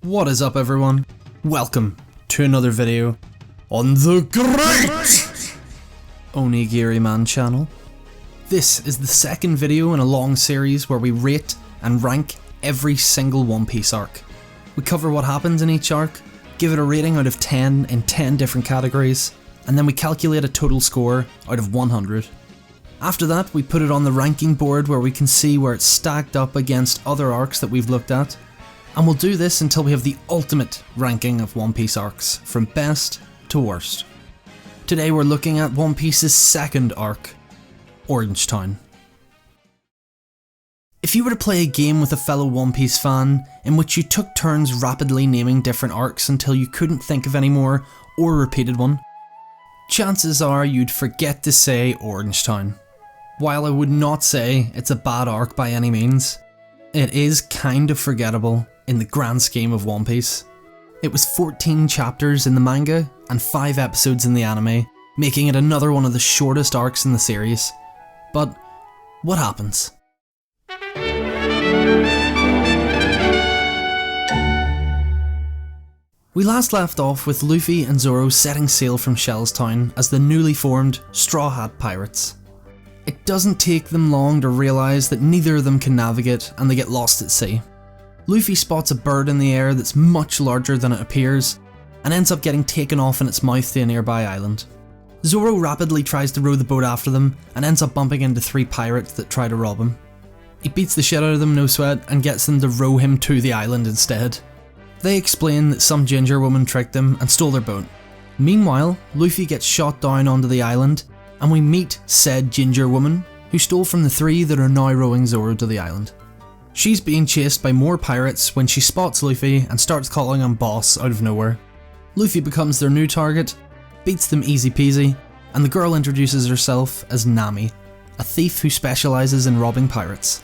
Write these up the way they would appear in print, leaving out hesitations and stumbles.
What is up everyone? Welcome to another video on the great Onigiri Man channel. This is the second video in a long series where we rate and rank every single One Piece arc. We cover what happens in each arc, give it a rating out of 10 in 10 different categories, and then we calculate a total score out of 100. After that, we put it on the ranking board where we can see where it's stacked up against other arcs that we've looked at. And we'll do this until we have the ultimate ranking of One Piece arcs, from best to worst. Today we're looking at One Piece's second arc, Orange Town. If you were to play a game with a fellow One Piece fan, in which you took turns rapidly naming different arcs until you couldn't think of any more, or repeated one, chances are you'd forget to say Orange Town. While I would not say it's a bad arc by any means, it is kind of forgettable in the grand scheme of One Piece. It was 14 chapters in the manga and 5 episodes in the anime, making it another one of the shortest arcs in the series. But what happens? We last left off with Luffy and Zoro setting sail from Shell's Town as the newly formed Straw Hat Pirates. It doesn't take them long to realise that neither of them can navigate and they get lost at sea. Luffy spots a bird in the air that's much larger than it appears and ends up getting taken off in its mouth to a nearby island. Zoro rapidly tries to row the boat after them and ends up bumping into 3 pirates that try to rob him. He beats the shit out of them, no sweat, and gets them to row him to the island instead. They explain that some ginger woman tricked them and stole their boat. Meanwhile, Luffy gets shot down onto the island and we meet said ginger woman who stole from the 3 that are now rowing Zoro to the island. She's being chased by more pirates when she spots Luffy and starts calling him boss out of nowhere. Luffy becomes their new target, beats them easy peasy, and the girl introduces herself as Nami, a thief who specialises in robbing pirates.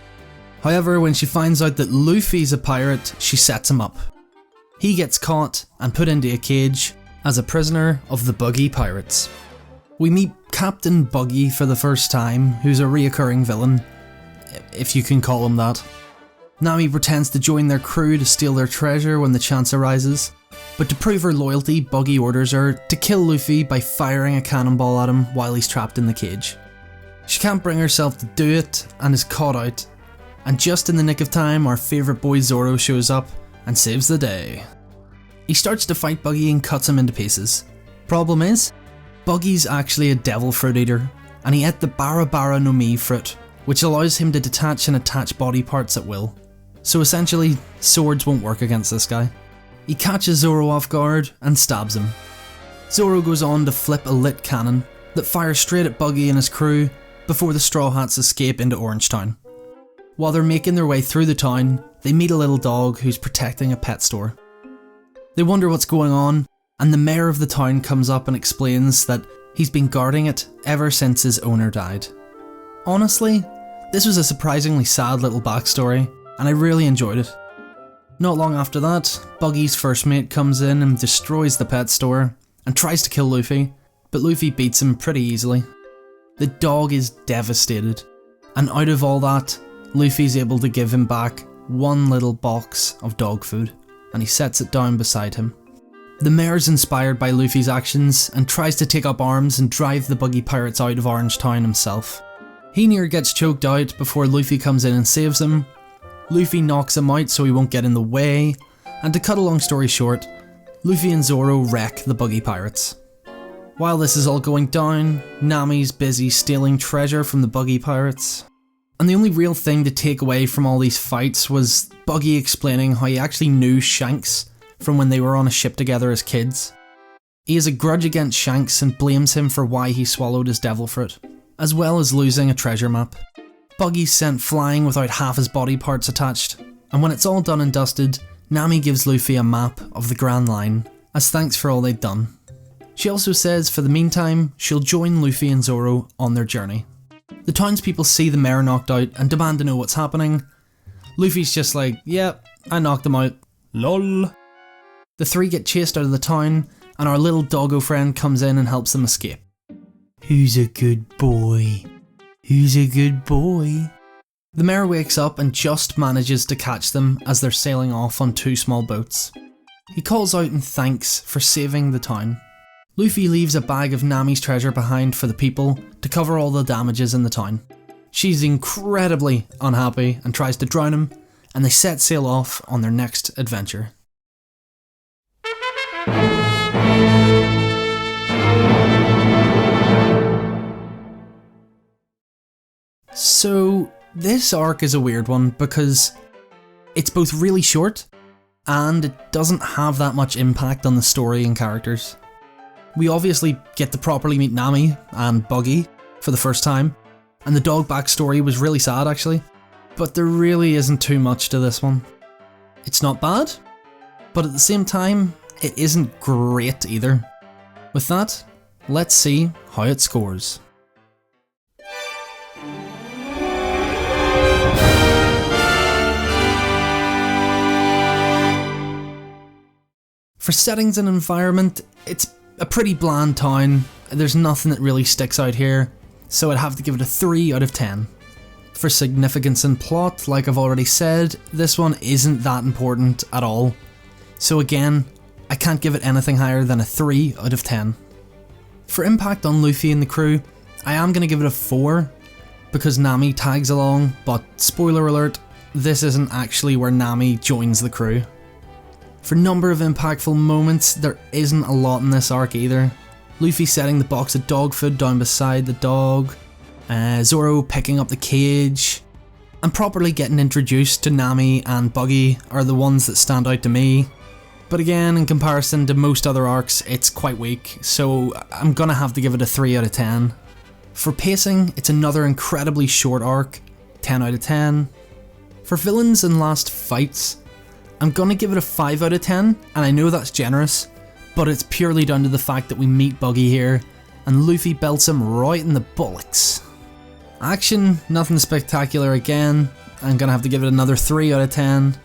However, when she finds out that Luffy's a pirate, she sets him up. He gets caught and put into a cage as a prisoner of the Buggy Pirates. We meet Captain Buggy for the first time, who's a reoccurring villain, if you can call him that. Nami pretends to join their crew to steal their treasure when the chance arises, but to prove her loyalty, Buggy orders her to kill Luffy by firing a cannonball at him while he's trapped in the cage. She can't bring herself to do it and is caught out, and just in the nick of time our favourite boy Zoro shows up and saves the day. He starts to fight Buggy and cuts him into pieces. Problem is, Buggy's actually a devil fruit eater, and he ate the Bara Bara no Mi fruit, which allows him to detach and attach body parts at will. So essentially, swords won't work against this guy. He catches Zoro off guard and stabs him. Zoro goes on to flip a lit cannon that fires straight at Buggy and his crew before the Straw Hats escape into Orange Town. While they're making their way through the town, they meet a little dog who's protecting a pet store. They wonder what's going on, and the mayor of the town comes up and explains that he's been guarding it ever since his owner died. Honestly, this was a surprisingly sad little backstory, and I really enjoyed it. Not long after that, Buggy's first mate comes in and destroys the pet store and tries to kill Luffy, but Luffy beats him pretty easily. The dog is devastated, and out of all that, Luffy's able to give him back one little box of dog food, and he sets it down beside him. The mayor's inspired by Luffy's actions and tries to take up arms and drive the Buggy Pirates out of Orange Town himself. He near gets choked out before Luffy comes in and saves him. Luffy knocks him out so he won't get in the way, and to cut a long story short, Luffy and Zoro wreck the Buggy Pirates. While this is all going down, Nami's busy stealing treasure from the Buggy Pirates. And the only real thing to take away from all these fights was Buggy explaining how he actually knew Shanks from when they were on a ship together as kids. He has a grudge against Shanks and blames him for why he swallowed his devil fruit, as well as losing a treasure map. Buggy's sent flying without half his body parts attached, and when it's all done and dusted, Nami gives Luffy a map of the Grand Line, as thanks for all they'd done. She also says for the meantime, she'll join Luffy and Zoro on their journey. The townspeople see the mayor knocked out and demand to know what's happening. Luffy's just like, yep, I knocked him out, lol. The 3 get chased out of the town, and our little doggo friend comes in and helps them escape. Who's a good boy? Who's a good boy? The mayor wakes up and just manages to catch them as they're sailing off on 2 small boats. He calls out in thanks for saving the town. Luffy leaves a bag of Nami's treasure behind for the people to cover all the damages in the town. She's incredibly unhappy and tries to drown him, and they set sail off on their next adventure. So this arc is a weird one because it's both really short and it doesn't have that much impact on the story and characters. We obviously get to properly meet Nami and Buggy for the first time, and the dog backstory was really sad actually, but there really isn't too much to this one. It's not bad, but at the same time, it isn't great either. With that, let's see how it scores. For settings and environment, it's a pretty bland town. There's nothing that really sticks out here, so I'd have to give it a 3 out of 10. For significance and plot, like I've already said, this one isn't that important at all. So again, I can't give it anything higher than a 3 out of 10. For impact on Luffy and the crew, I am going to give it a 4, because Nami tags along, but spoiler alert, this isn't actually where Nami joins the crew. For number of impactful moments, there isn't a lot in this arc either. Luffy setting the box of dog food down beside the dog, Zoro picking up the cage, and properly getting introduced to Nami and Buggy are the ones that stand out to me. But again, in comparison to most other arcs, it's quite weak, so I'm gonna have to give it a 3 out of 10. For pacing, it's another incredibly short arc, 10 out of 10. For villains and last fights, I'm gonna give it a 5 out of 10, and I know that's generous, but it's purely down to the fact that we meet Buggy here, and Luffy belts him right in the bullocks. Action, nothing spectacular again, I'm gonna have to give it another 3 out of 10.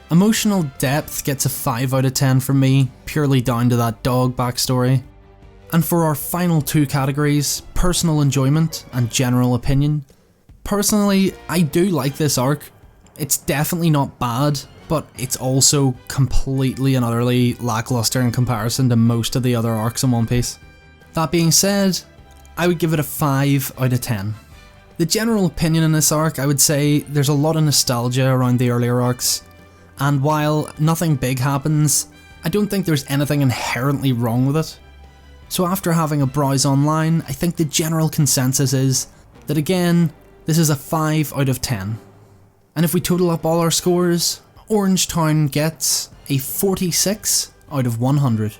Emotional depth gets a 5 out of 10 from me, purely down to that dog backstory. And for our final two categories, personal enjoyment and general opinion, personally, I do like this arc. It's definitely not bad, but it's also completely and utterly lackluster in comparison to most of the other arcs in One Piece. That being said, I would give it a 5 out of 10. The general opinion in this arc, I would say there's a lot of nostalgia around the earlier arcs, and while nothing big happens, I don't think there's anything inherently wrong with it. So after having a browse online, I think the general consensus is that again, this is a 5 out of 10. And if we total up all our scores, Orange Town gets a 46 out of 100.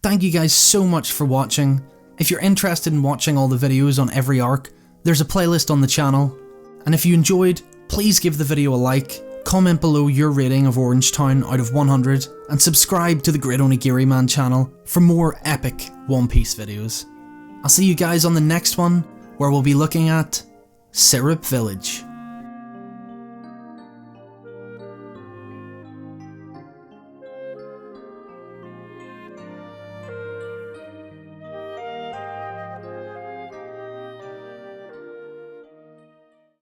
Thank you guys so much for watching. If you're interested in watching all the videos on every arc, there's a playlist on the channel. And if you enjoyed, please give the video a like, comment below your rating of Orange Town out of 100, and subscribe to the Great Onigiri Man channel for more epic One Piece videos. I'll see you guys on the next one, where we'll be looking at Syrup Village.